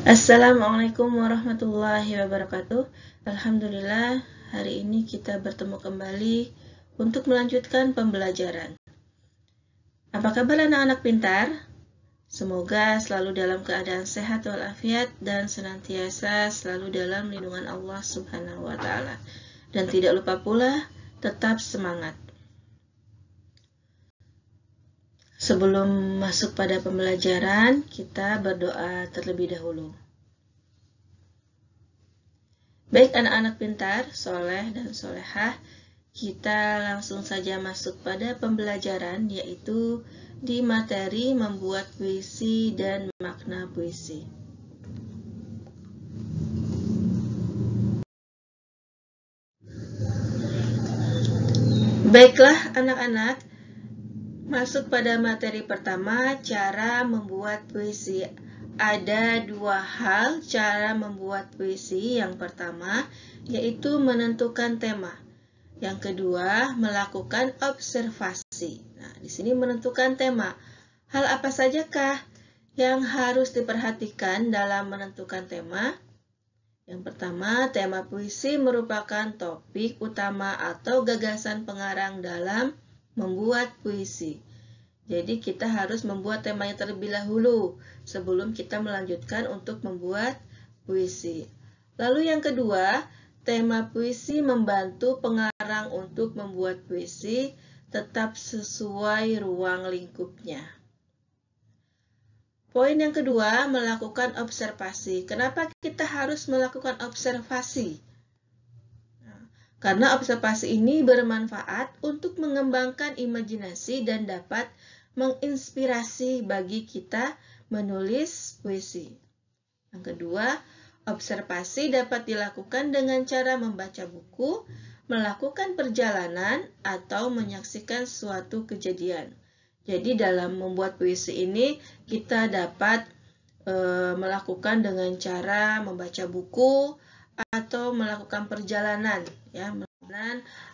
Assalamualaikum warahmatullahi wabarakatuh. Alhamdulillah, hari ini kita bertemu kembali untuk melanjutkan pembelajaran. Apa kabar anak-anak pintar? Semoga selalu dalam keadaan sehat walafiat dan senantiasa selalu dalam lindungan Allah Subhanahu wa Ta'ala. Dan tidak lupa pula tetap semangat. Sebelum masuk pada pembelajaran, kita berdoa terlebih dahulu. Baik anak-anak pintar, soleh dan solehah, kita langsung saja masuk pada pembelajaran, yaitu di materi membuat puisi dan makna puisi. Baiklah anak-anak, masuk pada materi pertama, cara membuat puisi. Ada dua hal cara membuat puisi. Yang pertama, yaitu menentukan tema. Yang kedua, melakukan observasi. Nah, di sini menentukan tema. Hal apa sajakah yang harus diperhatikan dalam menentukan tema? Yang pertama, tema puisi merupakan topik utama atau gagasan pengarang dalam membuat puisi. Jadi kita harus membuat temanya terlebih dahulu sebelum kita melanjutkan untuk membuat puisi. Lalu yang kedua, tema puisi membantu pengarang untuk membuat puisi tetap sesuai ruang lingkupnya. Poin yang kedua, melakukan observasi. Kenapa kita harus melakukan observasi? Karena observasi ini bermanfaat untuk mengembangkan imajinasi dan dapat menginspirasi bagi kita menulis puisi. Yang kedua, observasi dapat dilakukan dengan cara membaca buku, melakukan perjalanan, atau menyaksikan suatu kejadian. Jadi dalam membuat puisi ini kita dapat melakukan dengan cara membaca buku atau melakukan perjalanan, ya,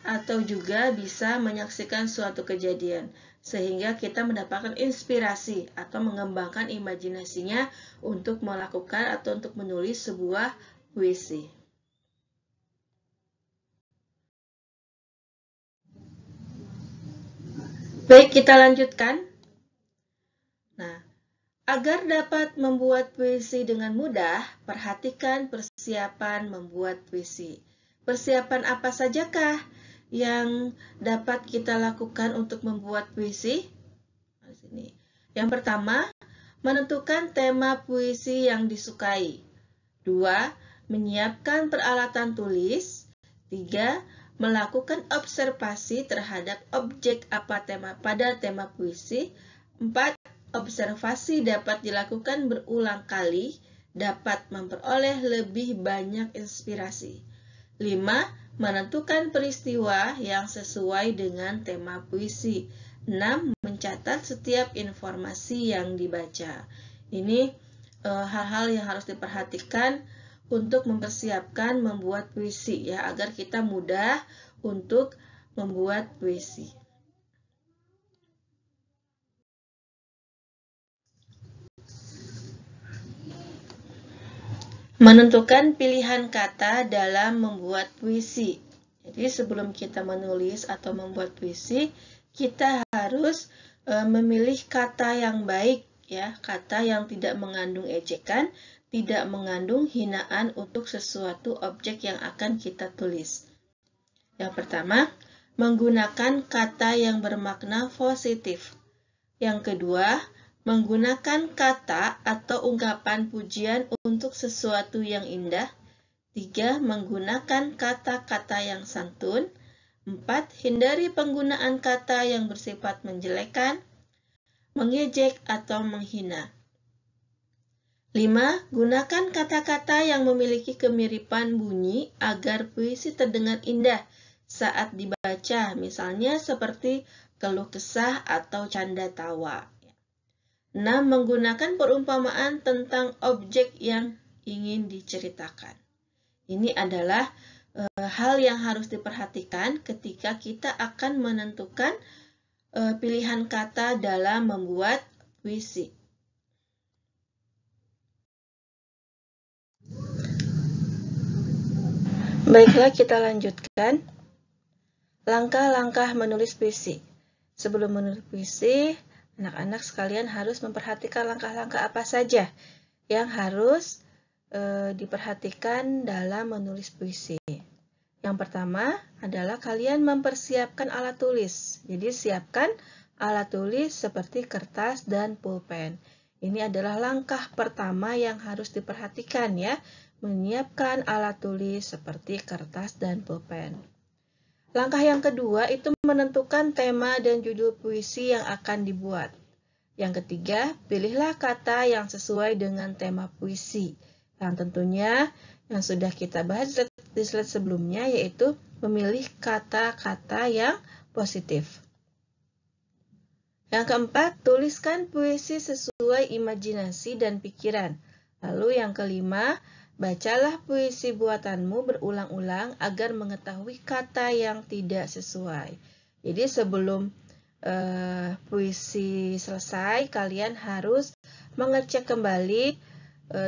atau juga bisa menyaksikan suatu kejadian, sehingga kita mendapatkan inspirasi atau mengembangkan imajinasinya untuk melakukan atau untuk menulis sebuah puisi. Baik, kita lanjutkan. Nah, agar dapat membuat puisi dengan mudah, perhatikan persiapan membuat puisi. Persiapan apa sajakah yang dapat kita lakukan untuk membuat puisi? Yang pertama, menentukan tema puisi yang disukai. 2. Menyiapkan peralatan tulis. 3. Melakukan observasi terhadap objek apa pada tema puisi. 4. Observasi dapat dilakukan berulang kali, dapat memperoleh lebih banyak inspirasi. 5. Menentukan peristiwa yang sesuai dengan tema puisi. 6. Mencatat setiap informasi yang dibaca. Ini hal-hal yang harus diperhatikan untuk mempersiapkan membuat puisi, ya, agar kita mudah untuk membuat puisi. Menentukan pilihan kata dalam membuat puisi. Jadi sebelum kita menulis atau membuat puisi, kita harus memilih kata yang baik, ya, kata yang tidak mengandung ejekan, tidak mengandung hinaan untuk sesuatu objek yang akan kita tulis. Yang pertama, menggunakan kata yang bermakna positif. Yang kedua, menggunakan kata atau ungkapan pujian untuk sesuatu yang indah. 3. Menggunakan kata-kata yang santun. 4. Hindari penggunaan kata yang bersifat menjelekan, mengejek, atau menghina. 5. Gunakan kata-kata yang memiliki kemiripan bunyi agar puisi terdengar indah saat dibaca, misalnya seperti keluh kesah atau canda tawa. 6. Menggunakan perumpamaan tentang objek yang ingin diceritakan. Ini adalah hal yang harus diperhatikan ketika kita akan menentukan pilihan kata dalam membuat puisi. Baiklah, kita lanjutkan. Langkah-langkah menulis puisi. Sebelum menulis puisi, anak-anak sekalian harus memperhatikan langkah-langkah apa saja yang harus diperhatikan dalam menulis puisi. Yang pertama adalah kalian mempersiapkan alat tulis. Jadi siapkan alat tulis seperti kertas dan pulpen. Ini adalah langkah pertama yang harus diperhatikan ya, menyiapkan alat tulis seperti kertas dan pulpen. Langkah yang kedua itu menentukan tema dan judul puisi yang akan dibuat. Yang ketiga, pilihlah kata yang sesuai dengan tema puisi. Yang tentunya yang sudah kita bahas di slide sebelumnya, yaitu memilih kata-kata yang positif. Yang keempat, tuliskan puisi sesuai imajinasi dan pikiran. Lalu yang kelima, bacalah puisi buatanmu berulang-ulang agar mengetahui kata yang tidak sesuai. Jadi sebelum puisi selesai, kalian harus mengecek kembali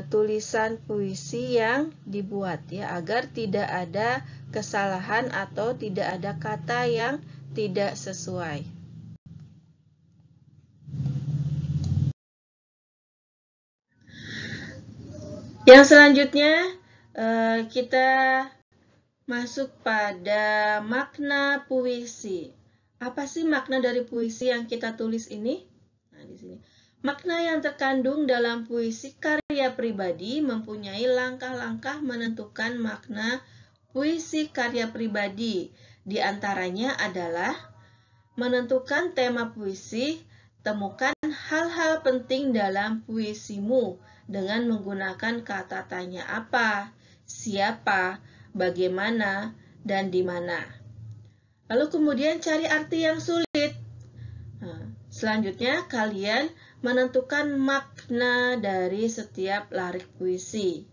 tulisan puisi yang dibuat ya, agar tidak ada kesalahan atau tidak ada kata yang tidak sesuai. Yang selanjutnya kita masuk pada makna puisi. Apa sih makna dari puisi yang kita tulis ini? Nah, di sini. Makna yang terkandung dalam puisi karya pribadi mempunyai langkah-langkah menentukan makna puisi karya pribadi. Di antaranya adalah menentukan tema puisi, temukan hal-hal penting dalam puisimu dengan menggunakan kata tanya apa, siapa, bagaimana, dan di mana. Lalu kemudian cari arti yang sulit. Nah, selanjutnya kalian menentukan makna dari setiap lirik puisi.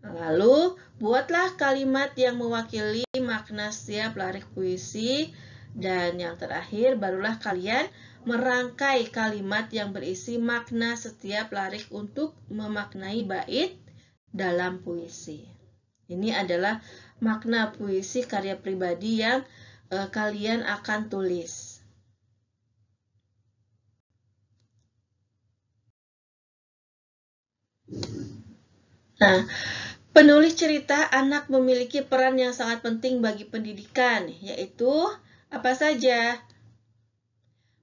Lalu buatlah kalimat yang mewakili makna setiap lirik puisi. Dan yang terakhir barulah kalian merangkai kalimat yang berisi makna setiap lirik untuk memaknai bait dalam puisi. Ini adalah makna puisi karya pribadi yang kalian akan tulis. Nah, penulis cerita anak memiliki peran yang sangat penting bagi pendidikan, yaitu apa saja?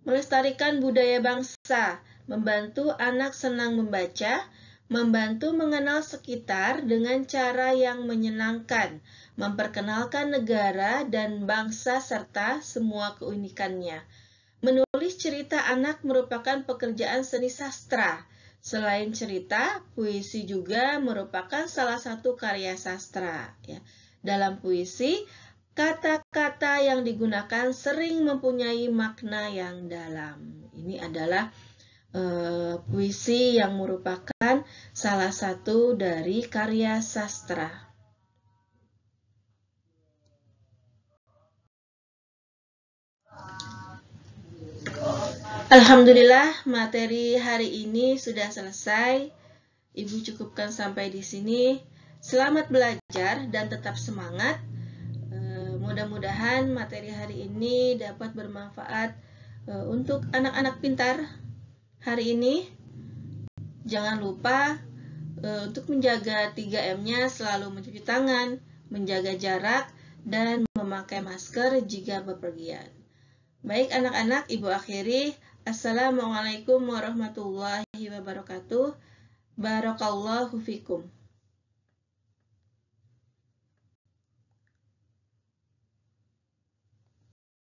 Melestarikan budaya bangsa, membantu anak senang membaca, membantu mengenal sekitar dengan cara yang menyenangkan, memperkenalkan negara dan bangsa serta semua keunikannya. Menulis cerita anak merupakan pekerjaan seni sastra. Selain cerita, puisi juga merupakan salah satu karya sastra. Ya. Dalam puisi, kata-kata yang digunakan sering mempunyai makna yang dalam. Ini adalah puisi yang merupakan salah satu dari karya sastra. Alhamdulillah, materi hari ini sudah selesai. Ibu cukupkan sampai di sini. Selamat belajar dan tetap semangat. Mudah-mudahan materi hari ini dapat bermanfaat untuk anak-anak pintar hari ini. Jangan lupa untuk menjaga 3M-nya, selalu mencuci tangan, menjaga jarak, dan memakai masker jika bepergian. Baik anak-anak, Ibu akhiri. Assalamualaikum warahmatullahi wabarakatuh. Barakallahu fikum.